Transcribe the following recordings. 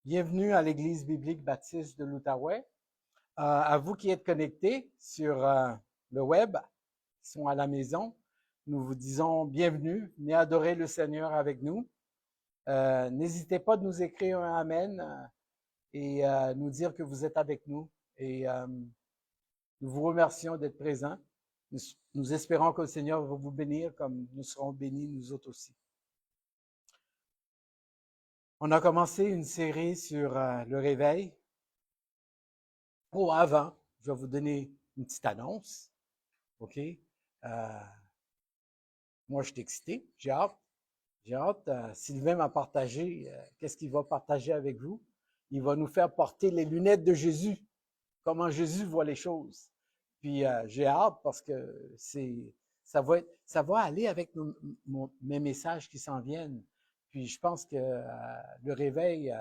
Bienvenue à l'Église biblique baptiste de l'Outaouais. À vous qui êtes connectés sur le web, qui sont à la maison, nous vous disons bienvenue, venez adorer le Seigneur avec nous. N'hésitez pas de nous écrire un Amen et nous dire que vous êtes avec nous. Et nous vous remercions d'être présents. Nous espérons que le Seigneur va vous bénir comme nous serons bénis nous autres aussi. On a commencé une série sur le réveil. Avant, je vais vous donner une petite annonce. OK? Moi, je suis excité. J'ai hâte. J'ai hâte. Sylvain m'a partagé. Qu'est-ce qu'il va partager avec vous? Il va nous faire porter les lunettes de Jésus. Comment Jésus voit les choses. Puis, j'ai hâte parce que ça va aller avec mes messages qui s'en viennent. Puis, je pense que le réveil,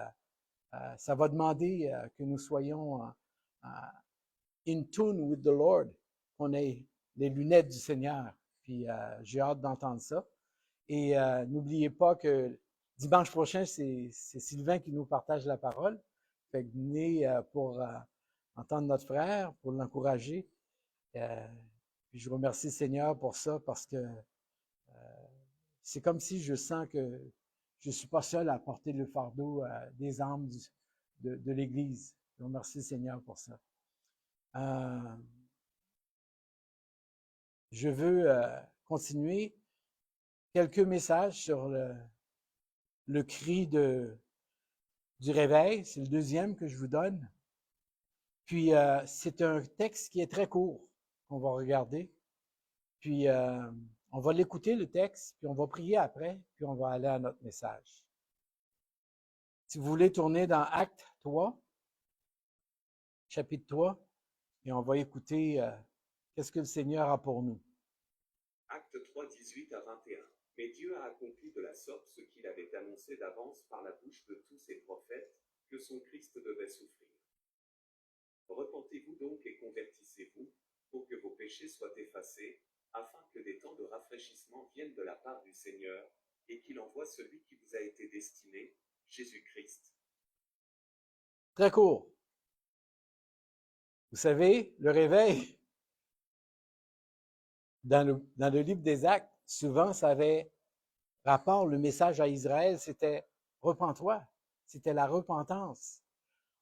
ça va demander que nous soyons in tune with the Lord, qu'on ait les lunettes du Seigneur. Puis j'ai hâte d'entendre ça. Et n'oubliez pas que dimanche prochain, c'est Sylvain qui nous partage la parole. Fait que venez pour entendre notre frère, pour l'encourager. Puis je remercie le Seigneur pour ça parce que c'est comme si je sens que je ne suis pas seul à porter le fardeau des âmes de l'Église. Je remercie le Seigneur pour ça. Je veux continuer quelques messages sur le cri du réveil. C'est le deuxième que je vous donne. Puis, c'est un texte qui est très court qu'on va regarder. Puis, on va l'écouter, le texte, puis on va prier après, puis on va aller à notre message. Si vous voulez tourner dans Acte 3, chapitre 3, et on va écouter qu'est-ce que le Seigneur a pour nous. Acte 3, 18 à 21. Mais Dieu a accompli de la sorte ce qu'il avait annoncé d'avance par la bouche de tous ses prophètes, que son Christ devait souffrir. Repentez-vous donc et convertissez-vous, pour que vos péchés soient effacés, afin que des temps de rafraîchissement viennent de la part du Seigneur, et qu'il envoie celui qui vous a été destiné, Jésus-Christ. Très court. Vous savez, le réveil, dans le livre des Actes, souvent, ça avait rapport, le message à Israël, c'était « repens-toi ». C'était la repentance.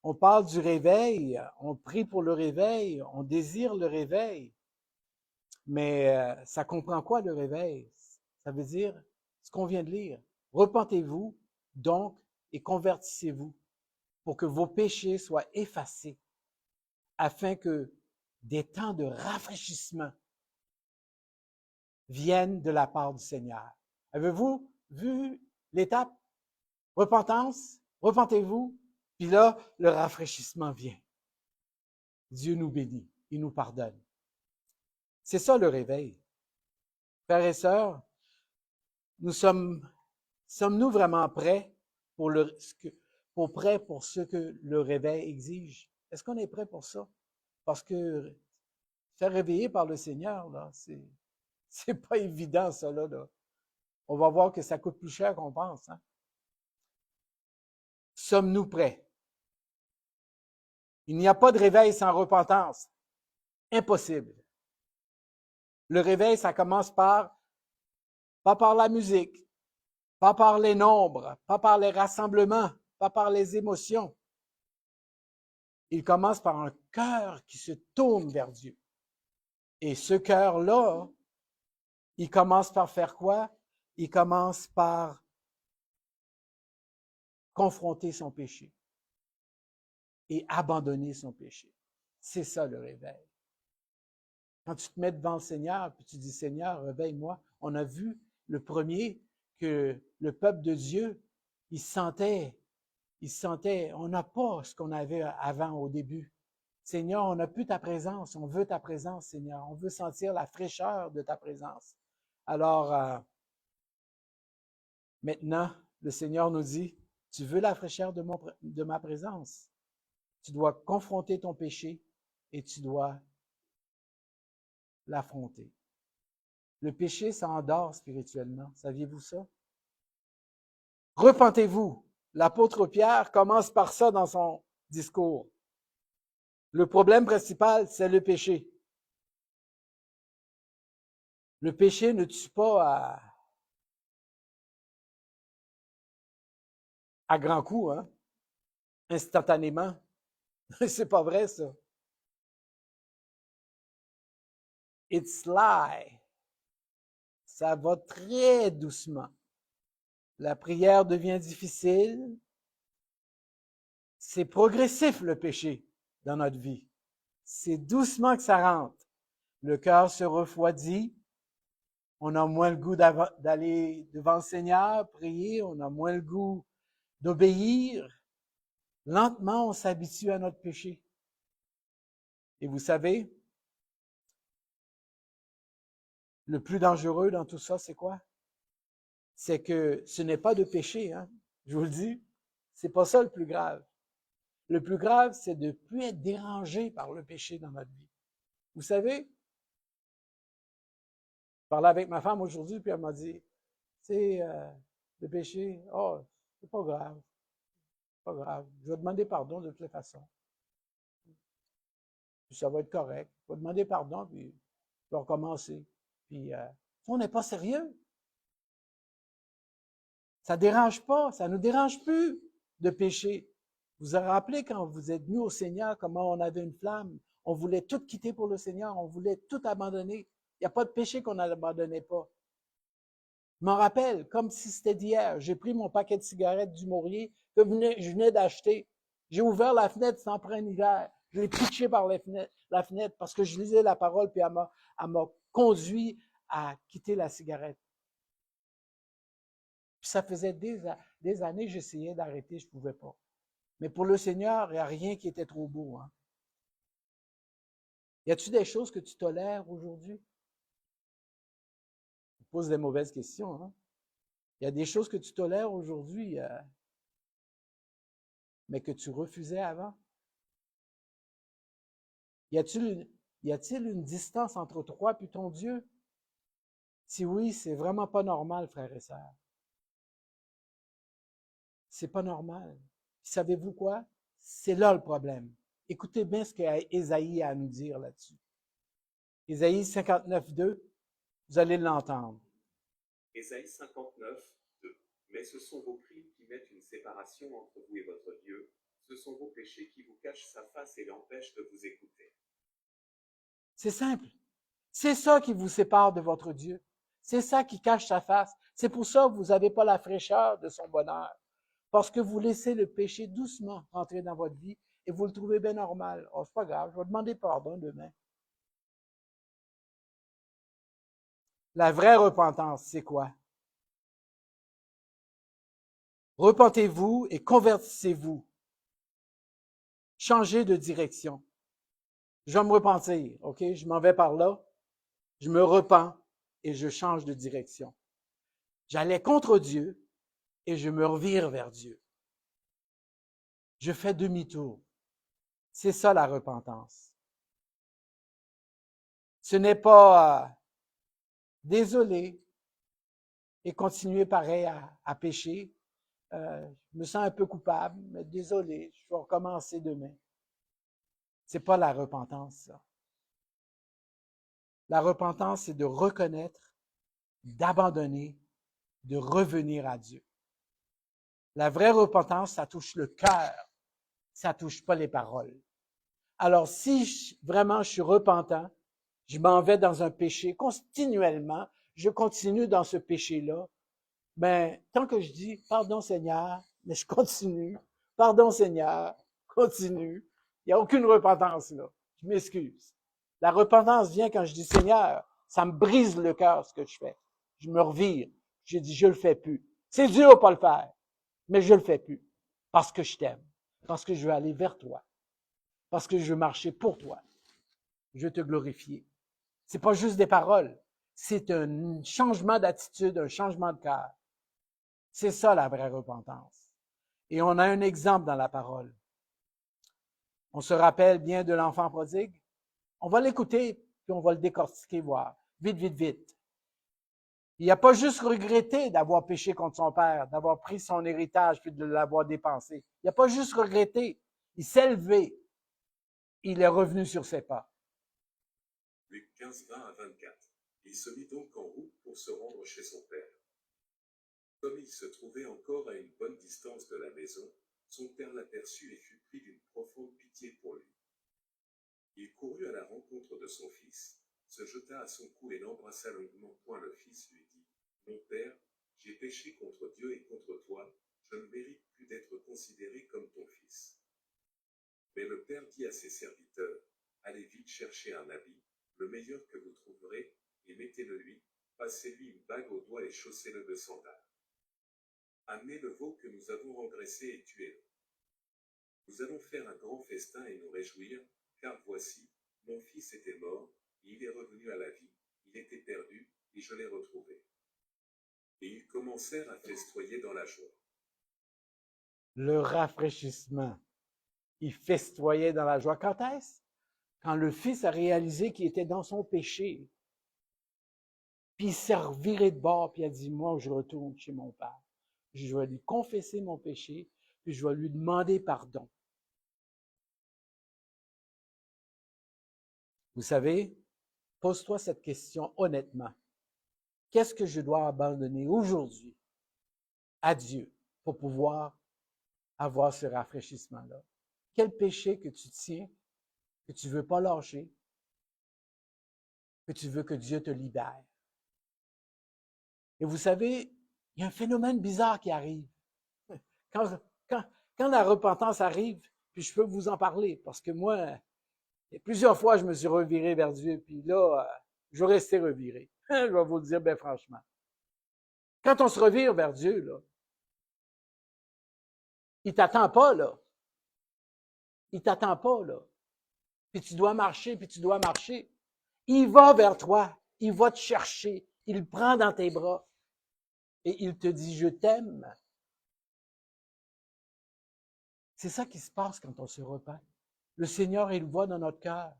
On parle du réveil, on prie pour le réveil, on désire le réveil. Mais ça comprend quoi le réveil? Ça veut dire ce qu'on vient de lire. Repentez-vous donc et convertissez-vous pour que vos péchés soient effacés, afin que des temps de rafraîchissement viennent de la part du Seigneur. Avez-vous vu l'étape? Repentance, repentez-vous, puis là, le rafraîchissement vient. Dieu nous bénit, il nous pardonne. C'est ça le réveil. Frères et sœurs, sommes-nous vraiment prêts pour ce que le réveil exige? Est-ce qu'on est prêt pour ça? Parce que faire réveiller par le Seigneur, là, c'est pas évident, ça, là. On va voir que ça coûte plus cher qu'on pense, hein? Sommes-nous prêts? Il n'y a pas de réveil sans repentance. Impossible. Le réveil, ça commence pas par la musique, pas par les nombres, pas par les rassemblements, pas par les émotions. Il commence par un cœur qui se tourne vers Dieu. Et ce cœur-là, il commence par faire quoi? Il commence par confronter son péché et abandonner son péché. C'est ça le réveil. Quand tu te mets devant le Seigneur, puis tu dis, Seigneur, réveille-moi. On a vu le premier que le peuple de Dieu, il se sentait, on n'a pas ce qu'on avait avant au début. Seigneur, on n'a plus ta présence, on veut ta présence, Seigneur. On veut sentir la fraîcheur de ta présence. Alors, maintenant, le Seigneur nous dit, tu veux la fraîcheur de ma présence. Tu dois confronter ton péché et tu dois l'affronter. Le péché, ça endort spirituellement. Saviez-vous ça? Repentez-vous. L'apôtre Pierre commence par ça dans son discours. Le problème principal, c'est le péché. Le péché ne tue pas à grands coups, hein, instantanément. C'est pas vrai, ça. It's lie. Ça va très doucement. La prière devient difficile. C'est progressif, le péché, dans notre vie. C'est doucement que ça rentre. Le cœur se refroidit. On a moins le goût d'aller devant le Seigneur, prier. On a moins le goût d'obéir. Lentement, on s'habitue à notre péché. Et vous savez, le plus dangereux dans tout ça, c'est quoi? C'est que ce n'est pas de péché, hein? Je vous le dis. C'est pas ça le plus grave. Le plus grave, c'est de ne plus être dérangé par le péché dans notre vie. Vous savez, je parlais avec ma femme aujourd'hui, puis elle m'a dit, c'est le péché, oh, c'est pas grave, pas grave. Je vais demander pardon de toute façon. Puis ça va être correct. Je vais demander pardon, puis je vais recommencer. Puis on n'est pas sérieux. Ça ne dérange pas, ça ne nous dérange plus de pécher. Vous vous rappelez quand vous êtes venus au Seigneur, comment on avait une flamme? On voulait tout quitter pour le Seigneur, on voulait tout abandonner. Il n'y a pas de péché qu'on n'abandonnait pas. Je m'en rappelle, comme si c'était d'hier. J'ai pris mon paquet de cigarettes du Maurier que je venais d'acheter. J'ai ouvert la fenêtre sans plein hiver. Je l'ai pitché par la fenêtre parce que je lisais la parole, puis elle m'a conduit à quitter la cigarette. Puis ça faisait des années que j'essayais d'arrêter, je ne pouvais pas. Mais pour le Seigneur, il n'y a rien qui était trop beau. Hein? Y a-t-il des choses que tu tolères aujourd'hui? Je pose des mauvaises questions. Hein? Il y a des choses que tu tolères aujourd'hui, mais que tu refusais avant? Y a-t-il une distance entre toi et ton Dieu? Si oui, c'est vraiment pas normal, frères et sœurs. C'est pas normal. Savez-vous quoi? C'est là le problème. Écoutez bien ce qu'Ésaïe a à nous dire là-dessus. Ésaïe 59, 2, vous allez l'entendre. Ésaïe 59, 2. Mais ce sont vos crimes qui mettent une séparation entre vous et votre Dieu. Ce sont vos péchés qui vous cachent sa face et l'empêchent de vous écouter. C'est simple. C'est ça qui vous sépare de votre Dieu. C'est ça qui cache sa face. C'est pour ça que vous n'avez pas la fraîcheur de son bonheur. Parce que vous laissez le péché doucement rentrer dans votre vie et vous le trouvez bien normal. Oh, c'est pas grave, je vais demander pardon demain. La vraie repentance, c'est quoi? Repentez-vous et convertissez-vous. Changez de direction. Je vais me repentir, OK? Je m'en vais par là. Je me repens et je change de direction. J'allais contre Dieu et je me revire vers Dieu. Je fais demi-tour. C'est ça la repentance. Ce n'est pas désolé et continuer pareil à pécher. Je me sens un peu coupable, mais désolé, je vais recommencer demain. C'est pas la repentance, ça. La repentance, c'est de reconnaître, d'abandonner, de revenir à Dieu. La vraie repentance, ça touche le cœur, ça touche pas les paroles. Alors, si vraiment je suis repentant, je m'en vais dans un péché continuellement, je continue dans ce péché-là, mais tant que je dis « Pardon Seigneur », mais je continue, « Pardon Seigneur », continue, il n'y a aucune repentance là. Je m'excuse. La repentance vient quand je dis « Seigneur », ça me brise le cœur ce que je fais. Je me revire. Je dis « Je le fais plus ». C'est dur de pas le faire, mais je le fais plus parce que je t'aime, parce que je veux aller vers toi, parce que je veux marcher pour toi. Je veux te glorifier. C'est pas juste des paroles, c'est un changement d'attitude, un changement de cœur. C'est ça la vraie repentance. Et on a un exemple dans la parole. On se rappelle bien de l'enfant prodigue. On va l'écouter, puis on va le décortiquer, voir. Vite, vite, vite. Il n'a pas juste regretté d'avoir péché contre son père, d'avoir pris son héritage puis de l'avoir dépensé. Il n'a pas juste regretté. Il s'est levé. Il est revenu sur ses pas. Luc 15, 20 à 24. Il se mit donc en route pour se rendre chez son père. Comme il se trouvait encore à une bonne distance de la maison, son père l'aperçut et fut pris d'une profonde pitié pour lui. Il courut à la rencontre de son fils, se jeta à son cou et l'embrassa longuement. Point le fils lui dit, « Mon père, j'ai péché contre Dieu et contre toi, je ne mérite plus d'être considéré comme ton fils. » Mais le père dit à ses serviteurs, « Allez vite chercher un habit, le meilleur que vous trouverez, et mettez-le lui, passez-lui une bague au doigt et chaussez-le de sandales. Amenez le veau que nous avons engraissé et tuez-le. Nous allons faire un grand festin et nous réjouir, car voici, mon fils était mort, et il est revenu à la vie, il était perdu, et je l'ai retrouvé. » Et ils commencèrent à festoyer dans la joie. Le rafraîchissement. Il festoyait dans la joie. Quand est-ce? Quand le fils a réalisé qu'il était dans son péché. Puis il s'est reviré de bord, puis il a dit, moi, je retourne chez mon père. Je vais lui confesser mon péché, puis je vais lui demander pardon. Vous savez, pose-toi cette question honnêtement. Qu'est-ce que je dois abandonner aujourd'hui à Dieu pour pouvoir avoir ce rafraîchissement-là? Quel péché que tu tiens, que tu ne veux pas lâcher, que tu veux que Dieu te libère? Et vous savez, il y a un phénomène bizarre qui arrive. Quand, quand la repentance arrive, puis je peux vous en parler, parce que moi, plusieurs fois, je me suis reviré vers Dieu, puis là, je vais rester reviré. Je vais vous le dire bien franchement. Quand on se revire vers Dieu, là, il t'attend pas, là. Il t'attend pas, là. Puis tu dois marcher, puis tu dois marcher. Il va vers toi. Il va te chercher. Il te prend dans tes bras. Et il te dit, je t'aime. C'est ça qui se passe quand on se repent. Le Seigneur, il voit dans notre cœur.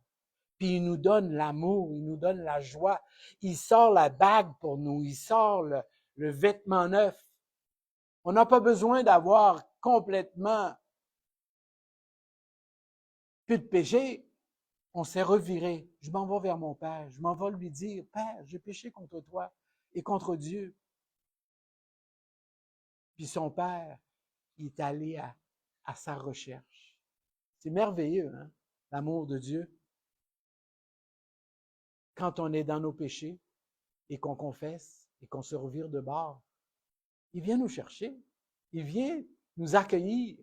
Puis il nous donne l'amour, il nous donne la joie. Il sort la bague pour nous. Il sort le vêtement neuf. On n'a pas besoin d'avoir complètement plus de péché. On s'est reviré. Je m'en vais vers mon Père. Je m'en vais lui dire, Père, j'ai péché contre toi et contre Dieu. Puis son Père, il est allé à sa recherche. C'est merveilleux, hein, l'amour de Dieu. Quand on est dans nos péchés et qu'on confesse et qu'on se revire de bord, il vient nous chercher. Il vient nous accueillir.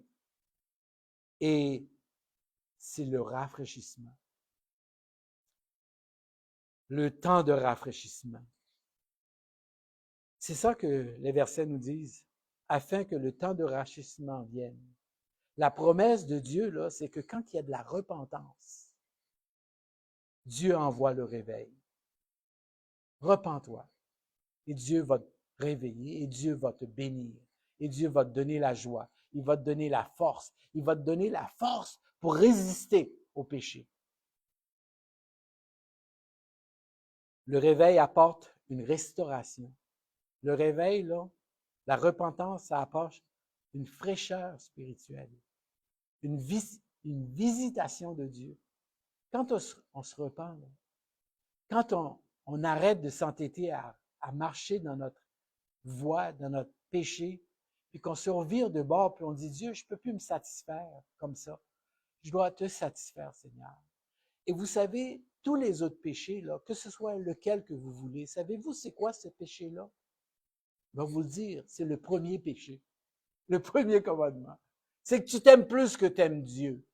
Et c'est le rafraîchissement. Le temps de rafraîchissement. C'est ça que les versets nous disent, afin que le temps de rafraîchissement vienne. La promesse de Dieu, là, c'est que quand il y a de la repentance, Dieu envoie le réveil. Repens-toi. Et Dieu va te réveiller, et Dieu va te bénir, et Dieu va te donner la joie, il va te donner la force, il va te donner la force pour résister au péché. Le réveil apporte une restauration. Le réveil, là, la repentance, ça apporte une fraîcheur spirituelle, une visitation de Dieu. Quand on se repent, là, quand on arrête de s'entêter à marcher dans notre voie, dans notre péché, puis qu'on se revire de bord, puis on dit, Dieu, je ne peux plus me satisfaire comme ça. Je dois te satisfaire, Seigneur. Et vous savez, tous les autres péchés, là, que ce soit lequel que vous voulez, savez-vous c'est quoi ce péché-là? Je vais vous le dire, c'est le premier péché, le premier commandement. C'est que tu t'aimes plus que tu aimes Dieu.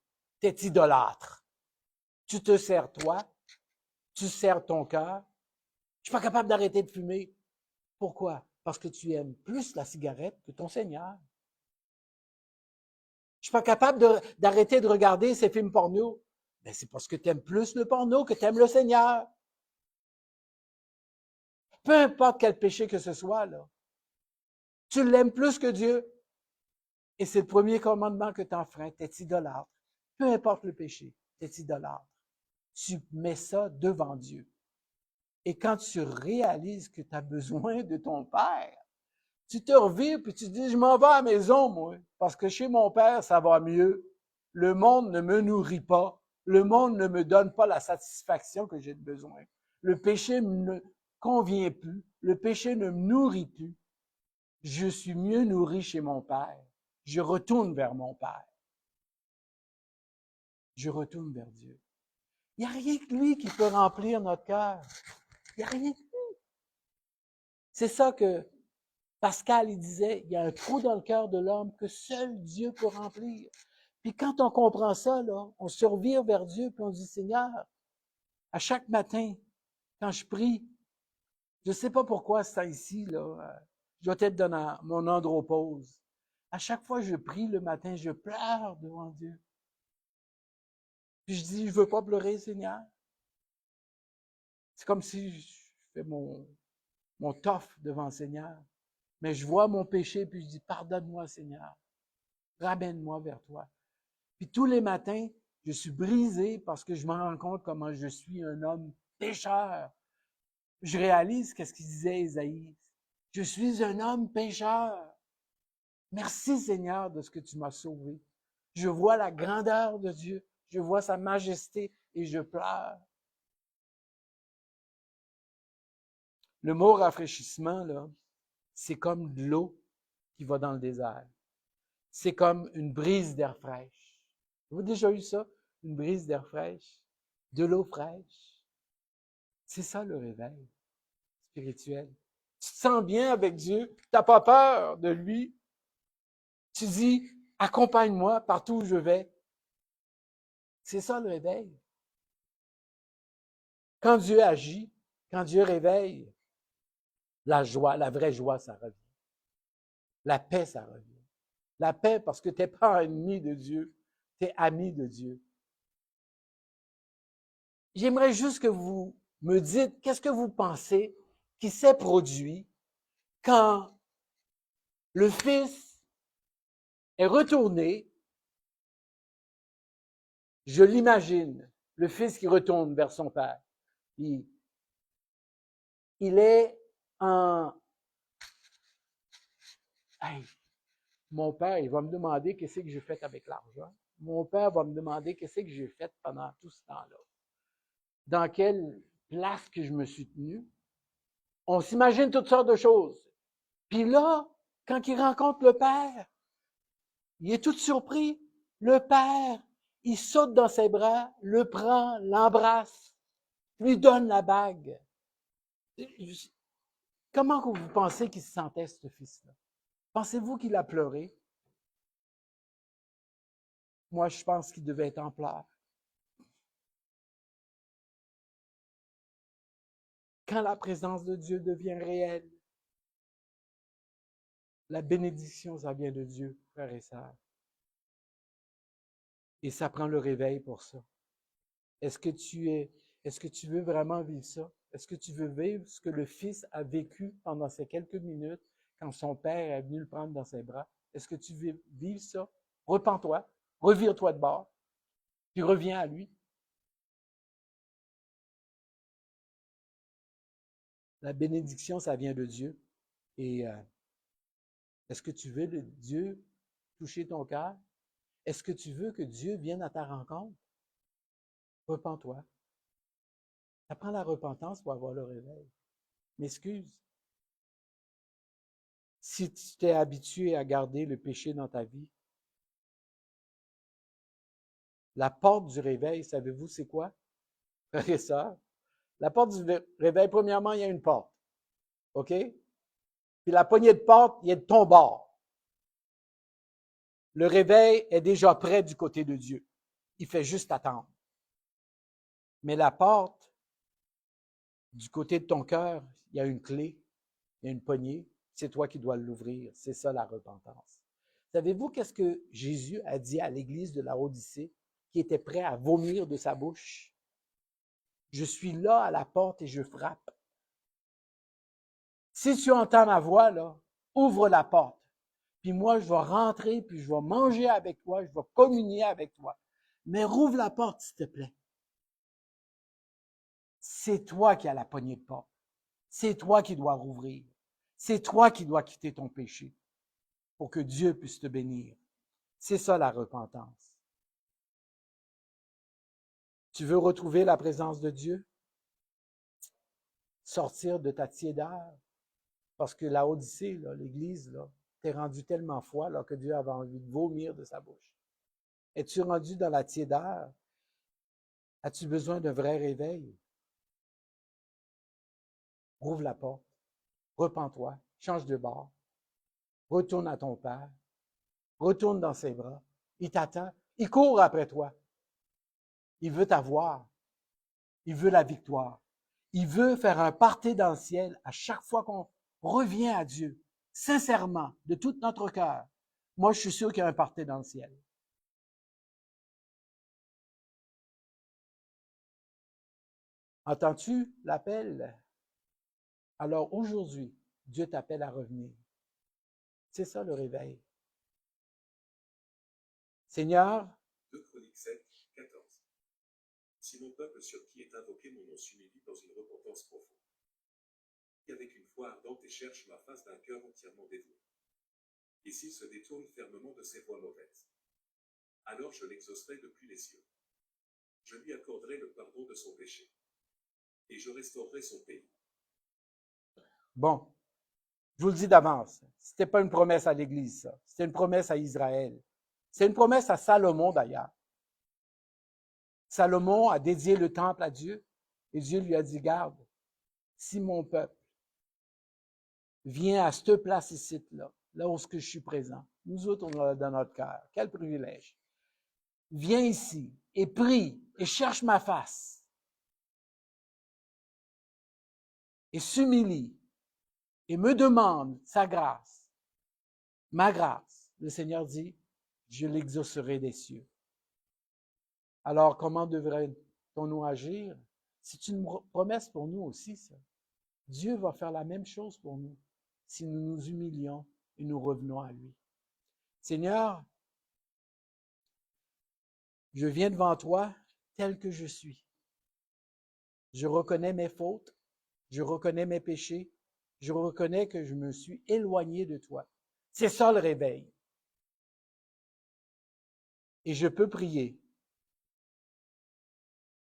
Tu es idolâtre. Tu te sers toi, tu sers ton cœur. Je suis pas capable d'arrêter de fumer. Pourquoi? Parce que tu aimes plus la cigarette que ton Seigneur. Je suis pas capable d'arrêter de regarder ces films porno. Ben, c'est parce que tu aimes plus le porno que tu aimes le Seigneur. Peu importe quel péché que ce soit, là. Tu l'aimes plus que Dieu. Et c'est le premier commandement que tu enfreins. Tu es idolâtre. Peu importe le péché, tu es idolâtre. Tu mets ça devant Dieu. Et quand tu réalises que tu as besoin de ton Père, tu te revires puis tu te dis, je m'en vais à la maison, moi, parce que chez mon Père, ça va mieux. Le monde ne me nourrit pas. Le monde ne me donne pas la satisfaction que j'ai besoin. Le péché ne me convient plus. Le péché ne me nourrit plus. Je suis mieux nourri chez mon Père. Je retourne vers mon Père. Je retourne vers Dieu. Il n'y a rien que lui qui peut remplir notre cœur. Il n'y a rien que lui. C'est ça que Pascal, il disait, il y a un trou dans le cœur de l'homme que seul Dieu peut remplir. Puis quand on comprend ça, là, on se revire vers Dieu, puis on dit, Seigneur, à chaque matin, quand je prie, je ne sais pas pourquoi c'est ici, là, je dois être dans mon andropause. À chaque fois que je prie le matin, je pleure devant Dieu. Puis je dis, je veux pas pleurer, Seigneur. C'est comme si je fais mon tough devant le Seigneur. Mais je vois mon péché, puis je dis, pardonne-moi, Seigneur. Ramène-moi vers toi. Puis tous les matins, je suis brisé parce que je me rends compte comment je suis un homme pécheur. Je réalise qu'est-ce qu'il disait Isaïe. Je suis un homme pécheur. Merci Seigneur de ce que tu m'as sauvé. Je vois la grandeur de Dieu. Je vois sa majesté et je pleure. Le mot rafraîchissement, là, c'est comme de l'eau qui va dans le désert. C'est comme une brise d'air fraîche. Vous avez déjà eu ça? Une brise d'air fraîche? De l'eau fraîche? C'est ça le réveil spirituel. Tu te sens bien avec Dieu, tu n'as pas peur de lui. Tu dis, accompagne-moi partout où je vais. C'est ça le réveil. Quand Dieu agit, quand Dieu réveille, la joie, la vraie joie, ça revient. La paix, ça revient. La paix parce que tu n'es pas ennemi de Dieu, tu es ami de Dieu. J'aimerais juste que vous me dites, qu'est-ce que vous pensez qui s'est produit quand le Fils est retourné, je l'imagine, le Fils qui retourne vers son Père. Il est en... Hey, mon Père, il va me demander qu'est-ce que j'ai fait avec l'argent. Mon Père va me demander qu'est-ce que j'ai fait pendant tout ce temps-là. Dans quelle place que je me suis tenu. On s'imagine toutes sortes de choses. Puis là, quand il rencontre le Père, il est tout surpris. Le Père, il saute dans ses bras, le prend, l'embrasse, lui donne la bague. Comment vous pensez qu'il se sentait, ce fils-là? Pensez-vous qu'il a pleuré? Moi, je pense qu'il devait être en pleurs. Quand la présence de Dieu devient réelle, la bénédiction, ça vient de Dieu, frères et sœurs. Et ça prend le réveil pour ça. Est-ce que tu veux vraiment vivre ça? Est-ce que tu veux vivre ce que le Fils a vécu pendant ces quelques minutes quand son Père est venu le prendre dans ses bras? Est-ce que tu veux vivre ça? Repens-toi, revire-toi de bord, puis reviens à lui. La bénédiction, ça vient de Dieu. Et est-ce que tu veux Dieu toucher ton cœur? Est-ce que tu veux que Dieu vienne à ta rencontre? Repens-toi. Ça prend la repentance pour avoir le réveil. M'excuse. Si tu t'es habitué à garder le péché dans ta vie, la porte du réveil, savez-vous c'est quoi, frères et sœurs? La porte du réveil, premièrement, il y a une porte. OK? Puis la poignée de porte, il y a de ton bord. Le réveil est déjà prêt du côté de Dieu. Il fait juste attendre. Mais la porte, du côté de ton cœur, il y a une clé, il y a une poignée. C'est toi qui dois l'ouvrir. C'est ça la repentance. Savez-vous qu'est-ce que Jésus a dit à l'église de la Odyssée qui était prêt à vomir de sa bouche? Je suis là à la porte et je frappe. Si tu entends ma voix, là, ouvre la porte. Puis moi, je vais rentrer, puis je vais manger avec toi, je vais communier avec toi. Mais rouvre la porte, s'il te plaît. c'est toi qui as la poignée de porte. C'est toi qui dois rouvrir. C'est toi qui dois quitter ton péché pour que Dieu puisse te bénir. C'est ça la repentance. Tu veux retrouver la présence de Dieu? Sortir de ta tiédeur? Parce que la Odyssée, là, l'Église, là, t'es rendu tellement froid là, que Dieu avait envie de vomir de sa bouche. Es-tu rendu dans la tiédeur? As-tu besoin d'un vrai réveil? Ouvre la porte, repens-toi, change de bord, retourne à ton Père, retourne dans ses bras. Il t'attend, il court après toi. Il veut t'avoir, il veut la victoire. Il veut faire un party dans le ciel à chaque fois qu'on revient à Dieu, sincèrement, de tout notre cœur. Moi, je suis sûr qu'il y a un party dans le ciel. Entends-tu l'appel? Alors aujourd'hui, Dieu t'appelle à revenir. C'est ça le réveil. Seigneur, 2 Chroniques 7, 14. Si mon peuple sur qui est invoqué mon nom s'humilie dans une repentance profonde, qui avec une foi ardente et cherche ma face d'un cœur entièrement dévoué, et s'il se détourne fermement de ses voies mauvaises, alors je l'exaucerai depuis les cieux. Je lui accorderai le pardon de son péché, et je restaurerai son pays. bon, je vous le dis d'avance, c'était pas une promesse à l'Église, ça. C'était une promesse à Israël. C'est une promesse à Salomon, d'ailleurs. Salomon a dédié le temple à Dieu, et Dieu lui a dit, garde, si mon peuple vient à cette place ici, là où je suis présent, nous autres, on l'a dans notre cœur. Quel privilège. Viens ici et prie et cherche ma face et s'humilie et me demande sa grâce, ma grâce. Le Seigneur dit, je l'exaucerai des cieux. Alors, comment devrait-on agir? C'est une promesse pour nous aussi, ça. Dieu va faire la même chose pour nous si nous nous humilions et nous revenons à lui. Seigneur, je viens devant toi tel que je suis. Je reconnais mes fautes, je reconnais mes péchés, je reconnais que je me suis éloigné de toi. C'est ça le réveil. Et je peux prier.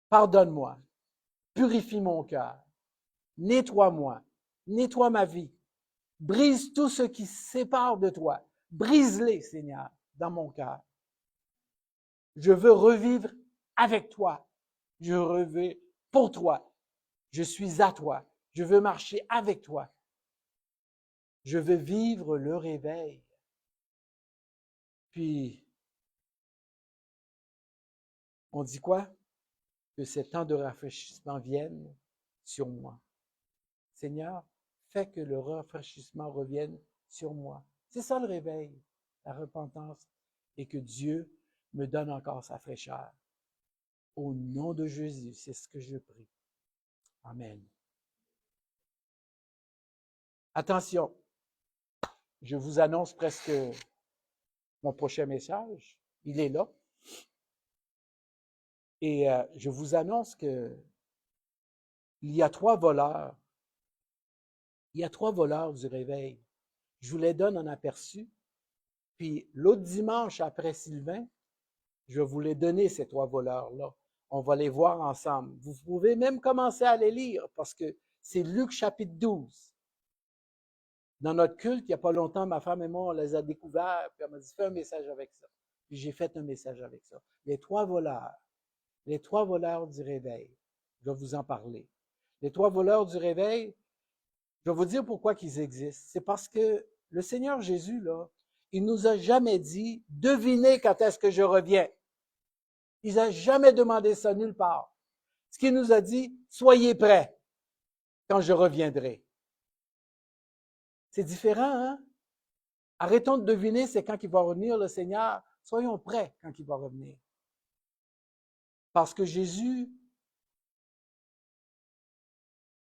Pardonne-moi, purifie mon cœur, nettoie-moi, nettoie ma vie, brise tout ce qui sépare de toi. Brise-les, Seigneur, dans mon cœur. Je veux revivre avec toi. Je veux pour toi. Je suis à toi. Je veux marcher avec toi. Je veux vivre le réveil. Puis, on dit quoi? Que ces temps de rafraîchissement viennent sur moi. Seigneur, fais que le rafraîchissement revienne sur moi. C'est ça le réveil, la repentance, et que Dieu me donne encore sa fraîcheur. Au nom de Jésus, c'est ce que je prie. Amen. Attention, je vous annonce presque mon prochain message. Il est là. Et je vous annonce que il y a 3 voleurs. Il y a 3 voleurs du réveil. Je vous les donne en aperçu. Puis l'autre dimanche après Sylvain, je vais vous les donner, ces 3 voleurs-là. On va les voir ensemble. Vous pouvez même commencer à les lire parce que c'est Luc chapitre 12. Dans notre culte, il n'y a pas longtemps, ma femme et moi, on les a découverts, puis elle m'a dit, fais un message avec ça. Puis j'ai fait un message avec ça. Les 3 voleurs du réveil. Je vais vous en parler. Les 3 voleurs du réveil, je vais vous dire pourquoi ils existent. C'est parce que le Seigneur Jésus, là, il nous a jamais dit, devinez quand est-ce que je reviens. Il n'a jamais demandé ça nulle part. Ce qu'il nous a dit, soyez prêts quand je reviendrai. C'est différent, hein? Arrêtons de deviner, c'est quand il va revenir le Seigneur. Soyons prêts quand il va revenir. Parce que Jésus,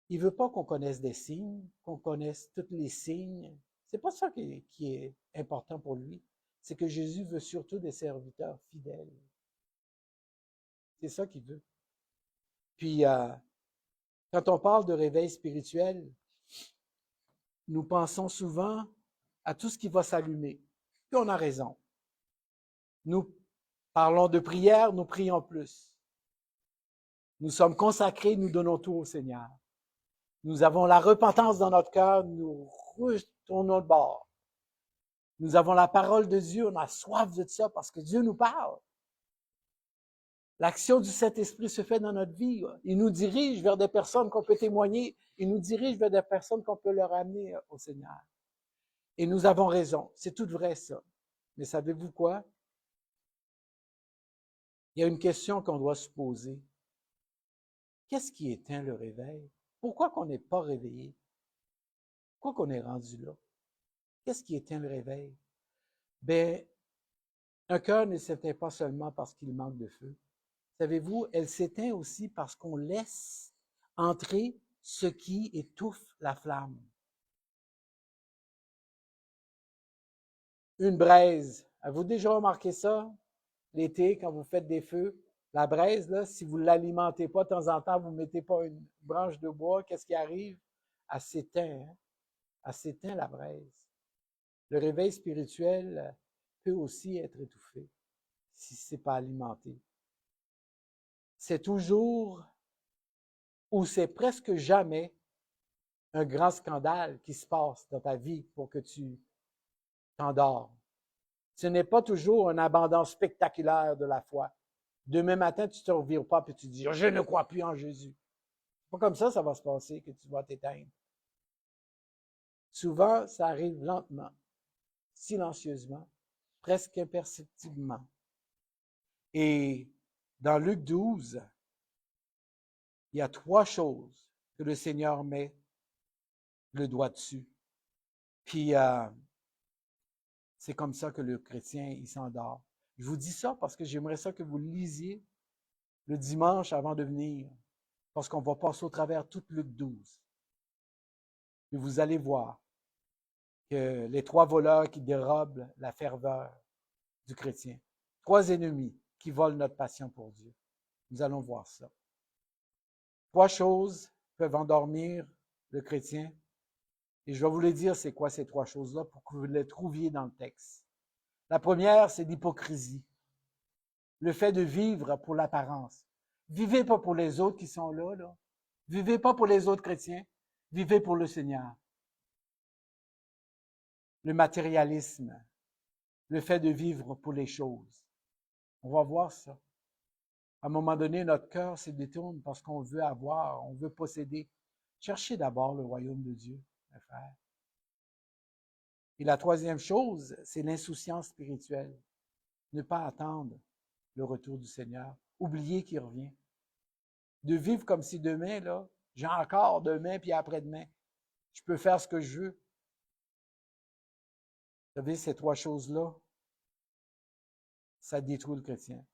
il veut pas qu'on connaisse des signes, qu'on connaisse tous les signes. C'est pas ça qui est important pour lui. C'est que Jésus veut surtout des serviteurs fidèles. C'est ça qu'il veut. Puis, Quand on parle de réveil spirituel, nous pensons souvent à tout ce qui va s'allumer. Puis on a raison. Nous parlons de prière, nous prions plus. Nous sommes consacrés, nous donnons tout au Seigneur. Nous avons la repentance dans notre cœur, nous retournons de bord. Nous avons la parole de Dieu, on a soif de ça parce que Dieu nous parle. L'action du Saint-Esprit se fait dans notre vie. Il nous dirige vers des personnes qu'on peut témoigner. Il nous dirige vers des personnes qu'on peut leur amener au Seigneur. Et nous avons raison. C'est tout vrai, ça. Mais savez-vous quoi? Il y a une question qu'on doit se poser. Qu'est-ce qui éteint le réveil? Pourquoi qu'on n'est pas réveillé? Pourquoi qu'on est rendu là? Qu'est-ce qui éteint le réveil? Ben, un cœur ne s'éteint pas seulement parce qu'il manque de feu. Savez-vous, elle s'éteint aussi parce qu'on laisse entrer ce qui étouffe la flamme. Une braise. Avez-vous déjà remarqué ça? L'été, quand vous faites des feux, la braise, là, si vous ne l'alimentez pas de temps en temps, vous ne mettez pas une branche de bois, qu'est-ce qui arrive? Elle s'éteint. Hein? Elle s'éteint, la braise. Le réveil spirituel peut aussi être étouffé si ce n'est pas alimenté. C'est toujours, ou c'est presque jamais, un grand scandale qui se passe dans ta vie pour que tu t'endors. Ce n'est pas toujours un abandon spectaculaire de la foi. Demain matin, tu ne te revires pas et tu dis « Je ne crois plus en Jésus ». C'est pas comme ça va se passer que tu vas t'éteindre. Souvent, ça arrive lentement, silencieusement, presque imperceptiblement. Et dans Luc 12, il y a 3 choses que le Seigneur met le doigt dessus. Puis, c'est comme ça que le chrétien, il s'endort. Je vous dis ça parce que j'aimerais ça que vous lisiez le dimanche avant de venir, parce qu'on va passer au travers toute Luc 12. Et vous allez voir que les 3 voleurs qui dérobent la ferveur du chrétien, 3 ennemis qui volent notre passion pour Dieu. Nous allons voir ça. 3 choses peuvent endormir le chrétien. Et je vais vous les dire, c'est quoi ces 3 choses-là pour que vous les trouviez dans le texte. La première, c'est l'hypocrisie. Le fait de vivre pour l'apparence. Vivez pas pour les autres qui sont là, là. Vivez pas pour les autres chrétiens. Vivez pour le Seigneur. Le matérialisme. Le fait de vivre pour les choses. On va voir ça. À un moment donné, notre cœur se détourne parce qu'on veut avoir, on veut posséder. Cherchez d'abord le royaume de Dieu, mes frères. Et la troisième chose, c'est l'insouciance spirituelle. Ne pas attendre le retour du Seigneur. Oublier qu'il revient. De vivre comme si demain, là, j'ai encore demain puis après-demain. Je peux faire ce que je veux. Vous savez, ces 3 choses-là, ça détruit le chrétien.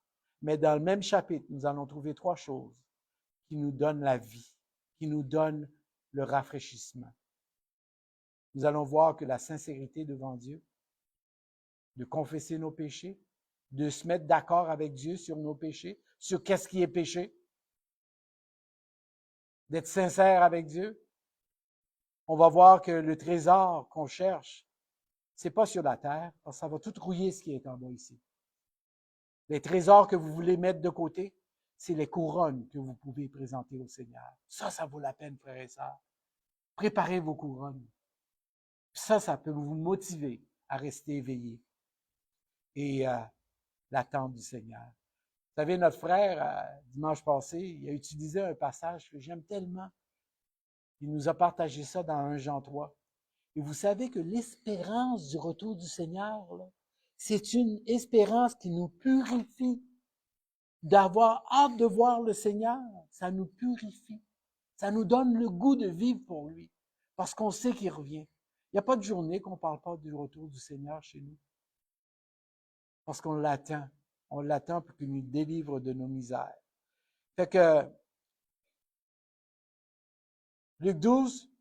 Mais dans le même chapitre, nous allons trouver 3 choses qui nous donnent la vie, qui nous donnent le rafraîchissement. Nous allons voir que la sincérité devant Dieu, de confesser nos péchés, de se mettre d'accord avec Dieu sur nos péchés, sur qu'est-ce qui est péché, d'être sincère avec Dieu. On va voir que le trésor qu'on cherche, c'est pas sur la terre, parce que ça va tout rouiller ce qui est en bas ici. Les trésors que vous voulez mettre de côté, c'est les couronnes que vous pouvez présenter au Seigneur. Ça vaut la peine, frères et sœurs. Préparez vos couronnes. Ça peut vous motiver à rester éveillé et l'attente du Seigneur. Vous savez, notre frère, dimanche passé, il a utilisé un passage que j'aime tellement. Il nous a partagé ça dans 1 Jean 3. Et vous savez que l'espérance du retour du Seigneur, là, c'est une espérance qui nous purifie. D'avoir hâte de voir le Seigneur, ça nous purifie. Ça nous donne le goût de vivre pour lui, parce qu'on sait qu'il revient. Il n'y a pas de journée qu'on ne parle pas du retour du Seigneur chez nous. Parce qu'on l'attend. On l'attend pour qu'il nous délivre de nos misères. Fait que, Luc 12,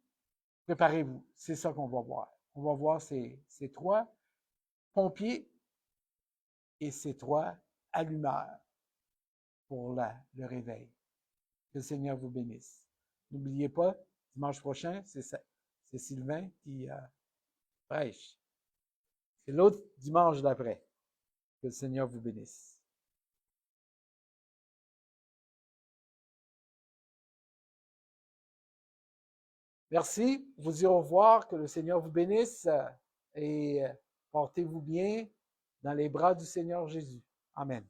préparez-vous. C'est ça qu'on va voir. On va voir ces 3 pompiers et ces 3 allumeurs pour le réveil. Que le Seigneur vous bénisse. N'oubliez pas, dimanche prochain, c'est Sylvain qui prêche. C'est l'autre dimanche d'après. Que le Seigneur vous bénisse. Merci. Vous dire au revoir. Que le Seigneur vous bénisse et portez-vous bien dans les bras du Seigneur Jésus. Amen.